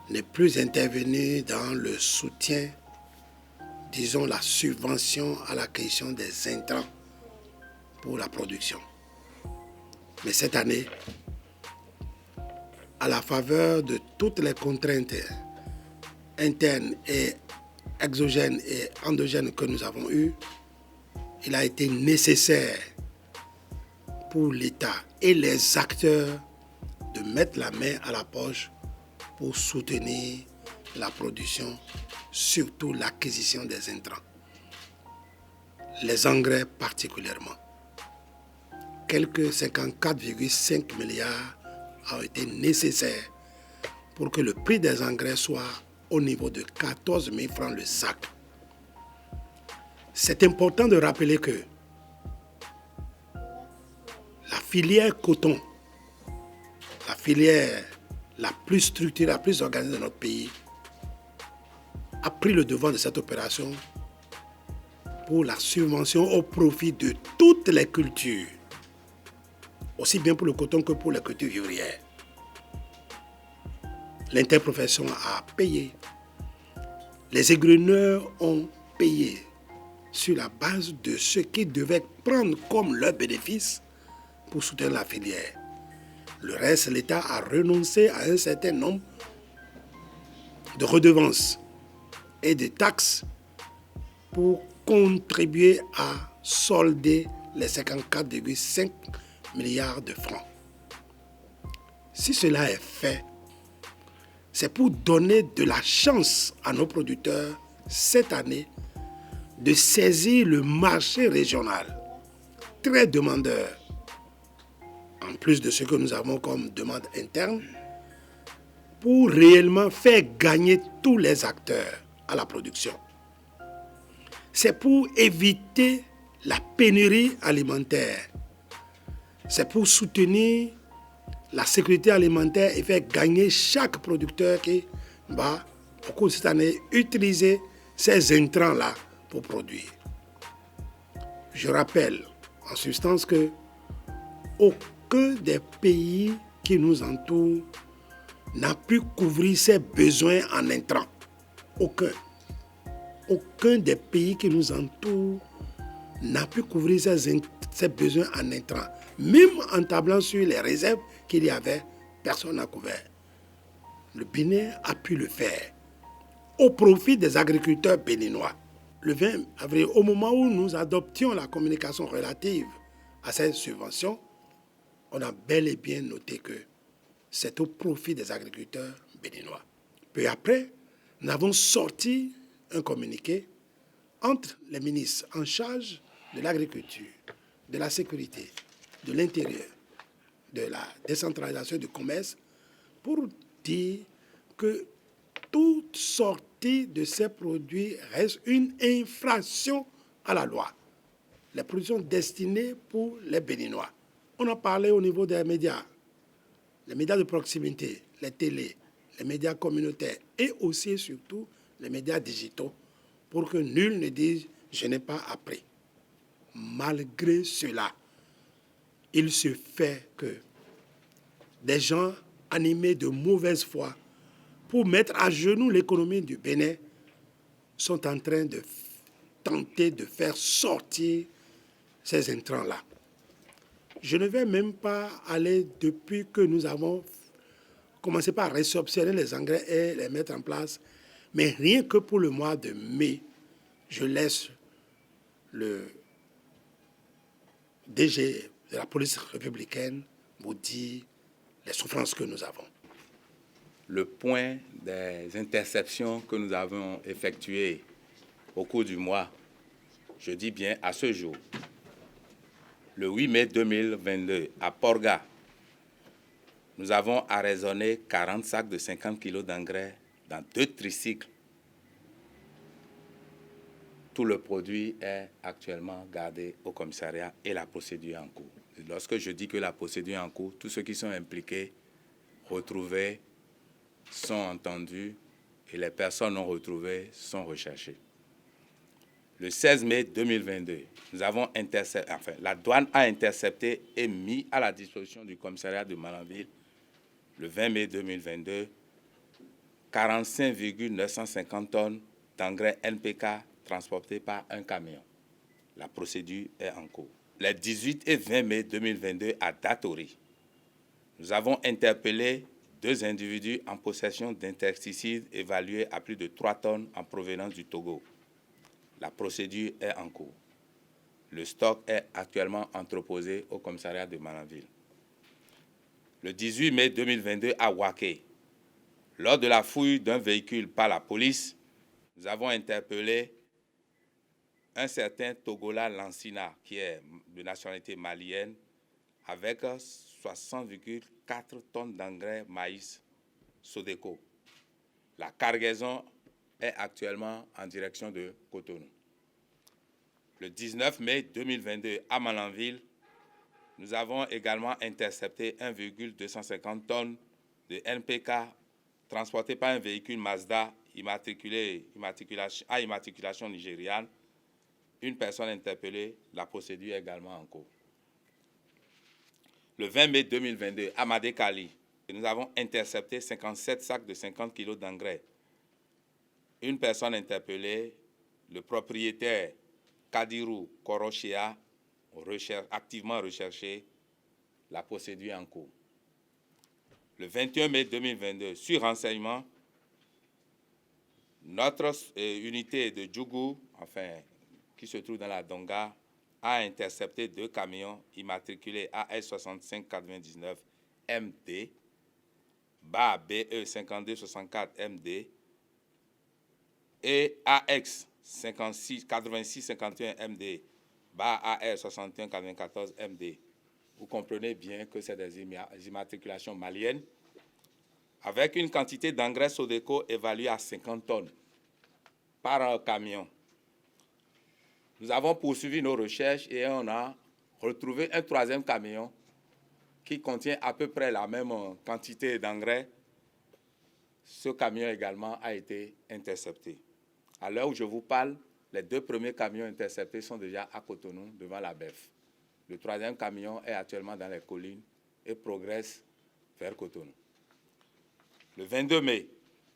n'est plus intervenu dans le soutien, disons la subvention à l'acquisition des intrants pour la production. Mais cette année, à la faveur de toutes les contraintes internes et exogènes et endogènes que nous avons eues, il a été nécessaire pour l'État et les acteurs de mettre la main à la poche pour soutenir la production, surtout l'acquisition des intrants. Les engrais particulièrement. Quelques 54,5 milliards ont été nécessaires pour que le prix des engrais soit au niveau de 14 000 francs le sac. C'est important de rappeler que la filière coton, la filière la plus structurée, la plus organisée de notre pays, a pris le devant de cette opération pour la subvention au profit de toutes les cultures, aussi bien pour le coton que pour les cultures vivrières. L'interprofession a payé. Les égreneurs ont payé sur la base de ce qu'ils devaient prendre comme leur bénéfice pour soutenir la filière. Le reste, l'État a renoncé à un certain nombre de redevances et de taxes pour contribuer à solder les 54,5 milliards de francs. Si cela est fait, c'est pour donner de la chance à nos producteurs cette année de saisir le marché régional, très demandeur, en plus de ce que nous avons comme demande interne, pour réellement faire gagner tous les acteurs à la production. C'est pour éviter la pénurie alimentaire. C'est pour soutenir la sécurité alimentaire et faire gagner chaque producteur qui va, au cours de cette année, utiliser ces intrants-là pour produire. Je rappelle en substance que aucun des pays qui nous entourent n'a pu couvrir ses besoins en intrants. Aucun. Aucun des pays qui nous entourent n'a pu couvrir ses besoins en intrants. Même en tablant sur les réserves qu'il y avait, personne n'a couvert. Le Bénin a pu le faire au profit des agriculteurs béninois. Le 20 avril, au moment où nous adoptions la communication relative à cette subvention, on a bel et bien noté que c'est au profit des agriculteurs béninois. Peu après, nous avons sorti un communiqué entre les ministres en charge de l'agriculture, de la sécurité, de l'intérieur, de la décentralisation du commerce, pour dire que toute sortie de ces produits reste une infraction à la loi. Les productions destinées pour les Béninois. On a parlé au niveau des médias, les médias de proximité, les télés, les médias communautaires et aussi et surtout les médias digitaux, pour que nul ne dise « je n'ai pas appris ». Malgré cela, il se fait que des gens animés de mauvaise foi pour mettre à genoux l'économie du Bénin sont en train de tenter de faire sortir ces intrants-là. Je ne vais même pas aller depuis que nous avons commencé par réceptionner les engrais et les mettre en place, mais rien que pour le mois de mai, je laisse le DG de la police républicaine vous dire les souffrances que nous avons. Le point des interceptions que nous avons effectuées au cours du mois, je dis bien à ce jour, le 8 mai 2022, à Porga, nous avons arraisonné 40 sacs de 50 kg d'engrais dans 2 tricycles. Tout le produit est actuellement gardé au commissariat et la procédure est en cours. Lorsque je dis que la procédure est en cours, tous ceux qui sont impliqués, retrouvés, sont entendus et les personnes non retrouvées sont recherchées. Le 16 mai 2022, nous avons la douane a intercepté et mis à la disposition du commissariat de Malanville, le 20 mai 2022, 45,950 tonnes d'engrais NPK transportés par un camion. La procédure est en cours. Les 18 et 20 mai 2022 à Datori, nous avons interpellé 2 individus en possession d'insecticides évalués à plus de 3 tonnes en provenance du Togo. La procédure est en cours. Le stock est actuellement entreposé au commissariat de Malanville. Le 18 mai 2022 à Waké, lors de la fouille d'un véhicule par la police, nous avons interpellé un certain Togola Lansina, qui est de nationalité malienne, avec 60,4 tonnes d'engrais maïs Sodeco. La cargaison est actuellement en direction de Cotonou. Le 19 mai 2022, à Malanville, nous avons également intercepté 1,250 tonnes de NPK transporté par un véhicule Mazda à immatriculation nigériane. Une personne interpellée, la procédure est également en cours. Le 20 mai 2022, à Madekali, nous avons intercepté 57 sacs de 50 kg d'engrais. Une personne interpellée, le propriétaire Kadirou Korochea, activement recherché, la procédure est en cours. Le 21 mai 2022, sur renseignement, notre unité de Djougou, qui se trouve dans la Donga, a intercepté 2 camions immatriculés AS6599 MD, BA BE 5264 MD et AX 8651 MD, BA AR 6194 MD. Vous comprenez bien que c'est des immatriculations maliennes avec une quantité d'engrais Sodeco évaluée à 50 tonnes par camion. Nous avons poursuivi nos recherches et on a retrouvé un 3e camion qui contient à peu près la même quantité d'engrais. Ce camion également a été intercepté. À l'heure où je vous parle, les 2 premiers camions interceptés sont déjà à Cotonou, devant la BEF. Le 3e camion est actuellement dans les collines et progresse vers Cotonou. Le 22 mai,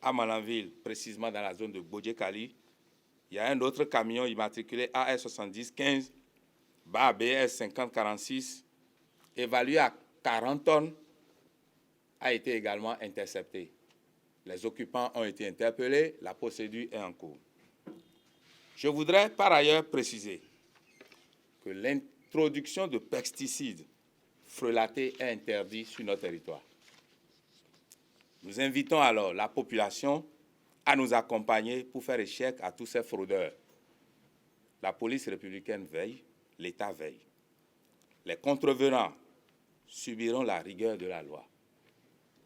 à Malanville, précisément dans la zone de Bodjekali, il y a un autre camion immatriculé AR7015, BA BS 5046, évalué à 40 tonnes, a été également intercepté. Les occupants ont été interpellés, la procédure est en cours. Je voudrais par ailleurs préciser que l'introduction de pesticides frelatés est interdite sur notre territoire. Nous invitons alors la population à nous accompagner pour faire échec à tous ces fraudeurs. La police républicaine veille, l'État veille. Les contrevenants subiront la rigueur de la loi.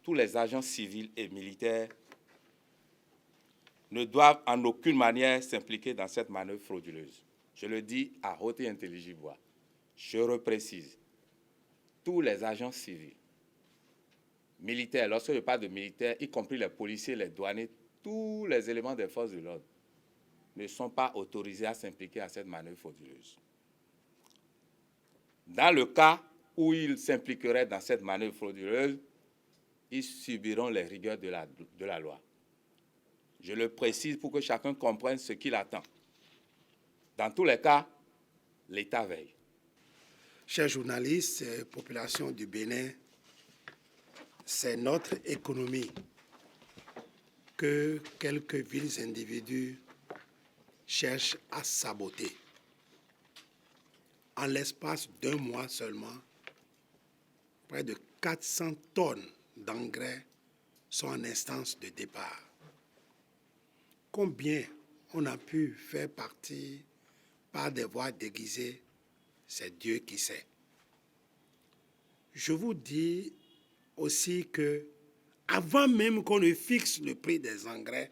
Tous les agents civils et militaires ne doivent en aucune manière s'impliquer dans cette manœuvre frauduleuse. Je le dis à haute et intelligible voix. Je reprécise, tous les agents civils, militaires, lorsque je parle de militaires, y compris les policiers, les douaniers, tous les éléments des forces de l'ordre ne sont pas autorisés à s'impliquer à cette manœuvre frauduleuse. Dans le cas où ils s'impliqueraient dans cette manœuvre frauduleuse, ils subiront les rigueurs de la loi. Je le précise pour que chacun comprenne ce qu'il attend. Dans tous les cas, l'État veille. Chers journalistes, population du Bénin, c'est notre économie que quelques vils individus cherchent à saboter. En l'espace d'1 mois seulement, près de 400 tonnes d'engrais sont en instance de départ. Combien on a pu faire partir par des voies déguisées, c'est Dieu qui sait. Je vous dis aussi que, avant même qu'on ne fixe le prix des engrais,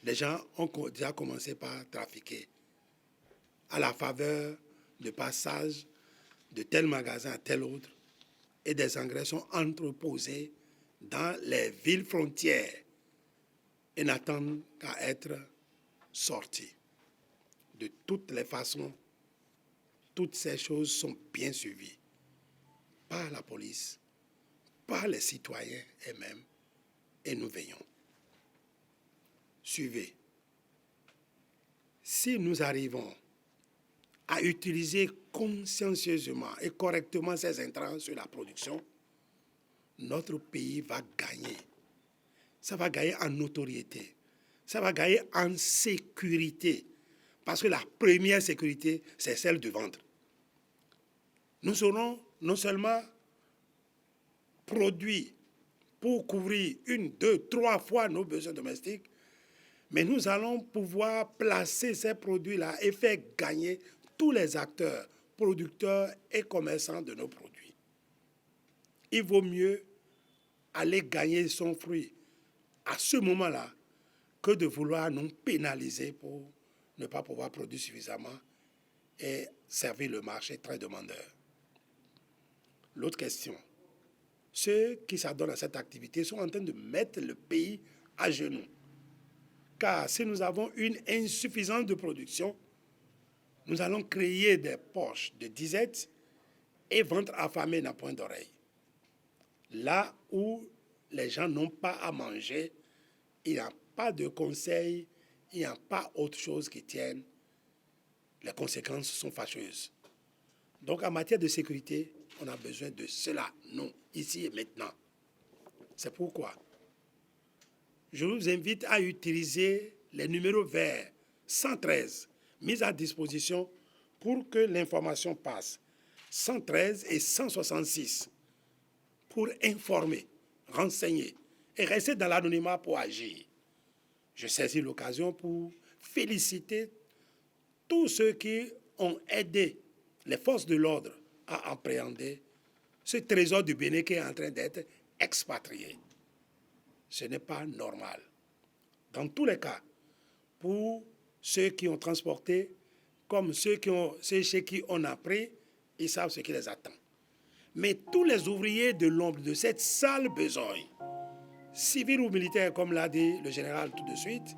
les gens ont déjà commencé par trafiquer à la faveur de passage de tel magasin à tel autre, et des engrais sont entreposés dans les villes frontières et n'attendent qu'à être sortis. De toutes les façons, toutes ces choses sont bien suivies par la police, par les citoyens eux-mêmes et nous veillons. Suivez. Si nous arrivons à utiliser consciencieusement et correctement ces intrants sur la production, notre pays va gagner. Ça va gagner en notoriété. Ça va gagner en sécurité. Parce que la première sécurité, c'est celle du ventre. Nous serons non seulement produits pour couvrir 1, 2, 3 fois nos besoins domestiques, mais nous allons pouvoir placer ces produits-là et faire gagner tous les acteurs, producteurs et commerçants de nos produits. Il vaut mieux aller gagner son fruit à ce moment-là que de vouloir nous pénaliser pour ne pas pouvoir produire suffisamment et servir le marché très demandeur. L'autre question, ceux qui s'adonnent à cette activité sont en train de mettre le pays à genoux. Car si nous avons une insuffisance de production, nous allons créer des poches de disette et ventre affamé n'a point d'oreille. Là où les gens n'ont pas à manger, il n'y a pas de conseil, il n'y a pas autre chose qui tienne. Les conséquences sont fâcheuses. Donc en matière de sécurité, on a besoin de cela, non, ici et maintenant. C'est pourquoi je vous invite à utiliser les numéros verts 113 mis à disposition pour que l'information passe. 113 et 166 pour informer, renseigner et rester dans l'anonymat pour agir. Je saisis l'occasion pour féliciter tous ceux qui ont aidé les forces de l'ordre à appréhender ce trésor du Bénin qui est en train d'être expatrié. Ce n'est pas normal. Dans tous les cas, pour ceux qui ont transporté, comme ceux chez qui on a pris, ils savent ce qui les attend. Mais tous les ouvriers de l'ombre de cette sale besogne, civils ou militaires, comme l'a dit le général tout de suite,